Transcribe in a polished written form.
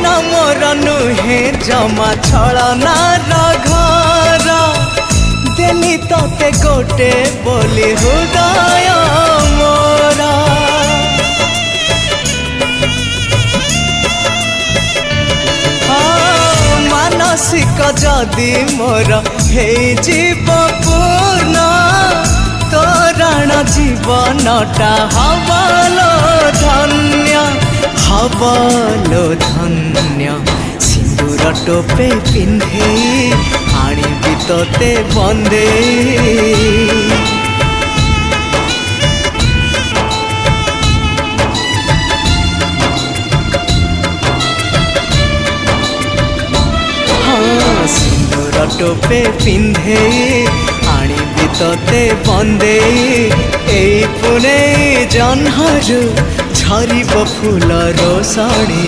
मोर नुहे जमा छलनार घर देली तोते गोटे बोली हृदय मोरा मानसिक जदि मोर हे जीव पूर्ण तोरण जीवनटा हवलो धन्य हवलो धन्य सिंदूर टोपे पिंधे आनिबि तोते बंदे सिंदूर टोपे पिंधे आनिबि तोते बंदे ए पुणे जन्हरु झरिब फूलर साड़ी।